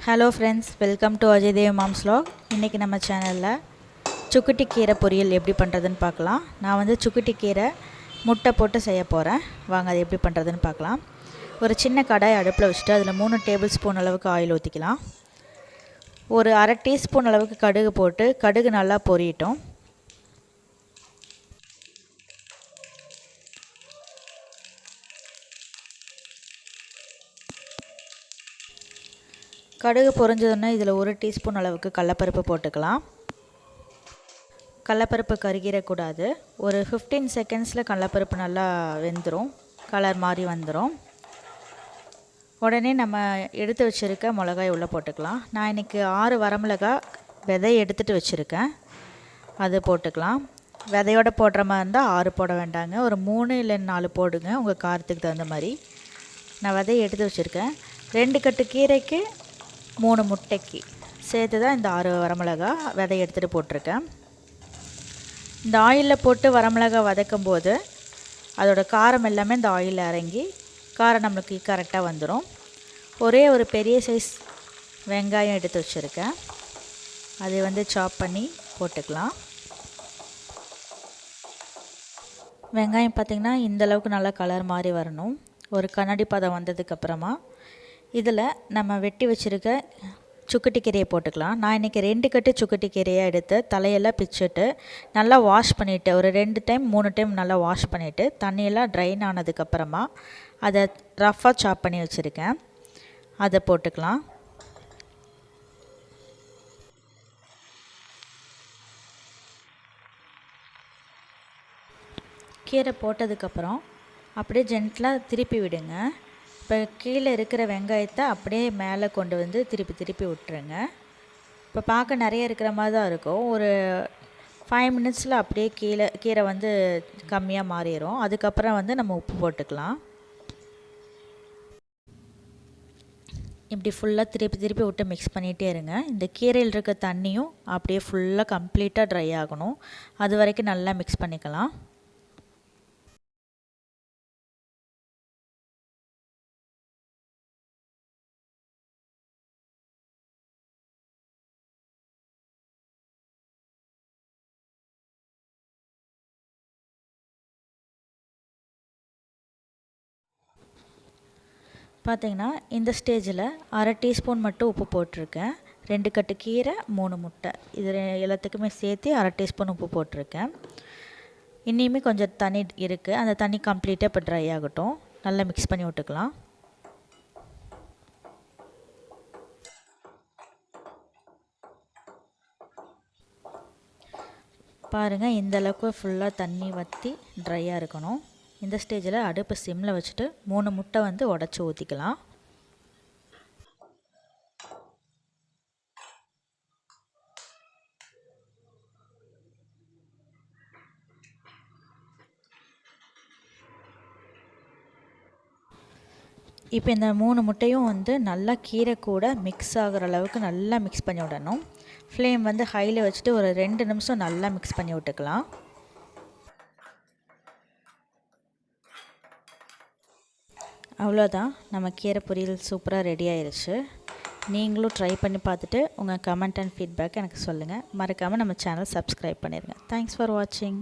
Hello friends, welcome to Ajay Dev moms vlog. இன்றைக்கி நம்ம சேனலில் சுக்குட்டி கீரை பொரியல் எப்படி பண்ணுறதுன்னு பார்க்கலாம். நான் வந்து சுக்குட்டி கீரை முட்டை போட்டு செய்ய போகிறேன். வாங்க அது எப்படி பண்ணுறதுன்னு பார்க்கலாம். ஒரு சின்ன கடாய் அடுப்பில் வச்சுட்டு அதில் 3 டேபிள் ஸ்பூன் அளவுக்கு ஆயில் ஊற்றிக்கலாம். ஒரு அரை டீஸ்பூன் அளவுக்கு கடுகு போட்டு கடுகு நல்லா பொரியட்டும். கடுகு பொரிஞ்சதுன்னா இதில் 1 டீஸ்பூன் அளவுக்கு கடலப்பருப்பு போட்டுக்கலாம். கடலப்பருப்பு கருகிடக்கூடாது. ஒரு 15 செகண்ட்ஸில் கடலப்பருப்பு நல்லா வெந்துடும், கலர் மாதிரி வந்துடும். உடனே நம்ம எடுத்து வச்சுருக்க மிளகாய் உள்ளே போட்டுக்கலாம். நான் இன்றைக்கி 6 வரமிளகாய் விதை எடுத்துகிட்டு வச்சுருக்கேன், அது போட்டுக்கலாம். விதையோடு போடுற மாதிரி இருந்தால் 6 போட வேண்டாங்க, ஒரு 3 இல்லை 4 போடுங்க, உங்கள் காரத்துக்கு தகுந்த மாதிரி. நான் விதையை எடுத்து வச்சுருக்கேன். 2 கட்டு கீரைக்கு 3 முட்டைக்கு சேர்த்து தான் இந்த 6 வரமிளகா விதை எடுத்துகிட்டு போட்டிருக்கேன். இந்த ஆயிலில் போட்டு வரமிளகா வதக்கும் போது அதோடய காரம் எல்லாமே இந்த ஆயிலில் இறங்கி காரம் நம்மளுக்கு கரெக்டாக வந்துடும். ஒரே ஒரு பெரிய சைஸ் வெங்காயம் எடுத்து வச்சுருக்கேன், அதை வந்து சாப் பண்ணி போட்டுக்கலாம். வெங்காயம் பார்த்திங்கன்னா இந்தளவுக்கு நல்லா கலர் மாதிரி வரணும். ஒரு கண்ணாடி பதம் வந்ததுக்கப்புறமா இதில் நம்ம வெட்டி வச்சுருக்க சுக்குட்டி கீரையை போட்டுக்கலாம். நான் இன்றைக்கி 2 கட்டு சுக்குட்டி கீரையை எடுத்து தலையெல்லாம் பிச்சுட்டு நல்லா வாஷ் பண்ணிவிட்டு, ஒரு 2 டைம் 3 டைம் நல்லா வாஷ் பண்ணிவிட்டு தண்ணியெல்லாம் ட்ரைன் ஆனதுக்கப்புறமா அதை ரஃப்பாக சாப் பண்ணி வச்சுருக்கேன், அதை போட்டுக்கலாம். கீரை போட்டதுக்கப்புறம் அப்படியே ஜென்டலாக திருப்பி விடுங்க. இப்போ கீழே இருக்கிற வெங்காயத்தை அப்படியே மேலே கொண்டு வந்து திருப்பி விட்டுருங்க. இப்போ பார்க்க நிறைய இருக்கிற மாதிரி தான் இருக்கும். ஒரு 5 மினிட்ஸில் அப்படியே கீரை வந்து கம்மியாக மாறிடும். அதுக்கப்புறம் வந்து நம்ம உப்பு போட்டுக்கலாம். இப்படி ஃபுல்லாக திருப்பி விட்டு மிக்ஸ் பண்ணிகிட்டே இருங்க. இந்த கீரையில் இருக்க தண்ணியும் அப்படியே ஃபுல்லாக கம்ப்ளீட்டாக ட்ரை ஆகணும். அது வரைக்கும் நல்லா மிக்ஸ் பண்ணிக்கலாம். பார்த்திங்கன்னா இந்த ஸ்டேஜில் அரை டீஸ்பூன் மட்டும் உப்பு போட்டிருக்கேன். 2 கட்டு கீரை 3 முட்டை இது எல்லாத்துக்குமே சேர்த்து அரை டீஸ்பூன் உப்பு போட்டிருக்கேன். இன்னியுமே கொஞ்சம் தண்ணி இருக்குது, அந்த தண்ணி கம்ப்ளீட்டாக இப்போ ட்ரை ஆகட்டும். நல்லா மிக்ஸ் பண்ணி விட்டுக்கலாம். பாருங்கள், இந்தளவுக்கு ஃபுல்லாக தண்ணி வற்றி ட்ரையாக இருக்கணும். இந்த ஸ்டேஜில் அடுப்பு சிம்மில் வச்சுட்டு 3 முட்டை வந்து உடச்சி ஊற்றிக்கலாம். இப்போ இந்த 3 முட்டையும் வந்து நல்லா கீரை கூட மிக்ஸ் ஆகிற அளவுக்கு நல்லா மிக்ஸ் பண்ணி விடணும். ஃப்ளேம் வந்து ஹையில் வச்சுட்டு ஒரு 2 நிமிஷம் நல்லா மிக்ஸ் பண்ணி விட்டுக்கலாம். அவ்வளோதான், நம்ம கீரை பொரியல் சூப்பராக ரெடி ஆயிடுச்சு. நீங்களும் ட்ரை பண்ணி பார்த்துட்டு உங்கள் கமெண்ட் அண்ட் ஃபீட்பேக் எனக்கு சொல்லுங்கள். மறக்காமல் நம்ம சேனல் சப்ஸ்கிரைப் பண்ணிடுங்க. தேங்க்ஸ் ஃபார் வாட்சிங்.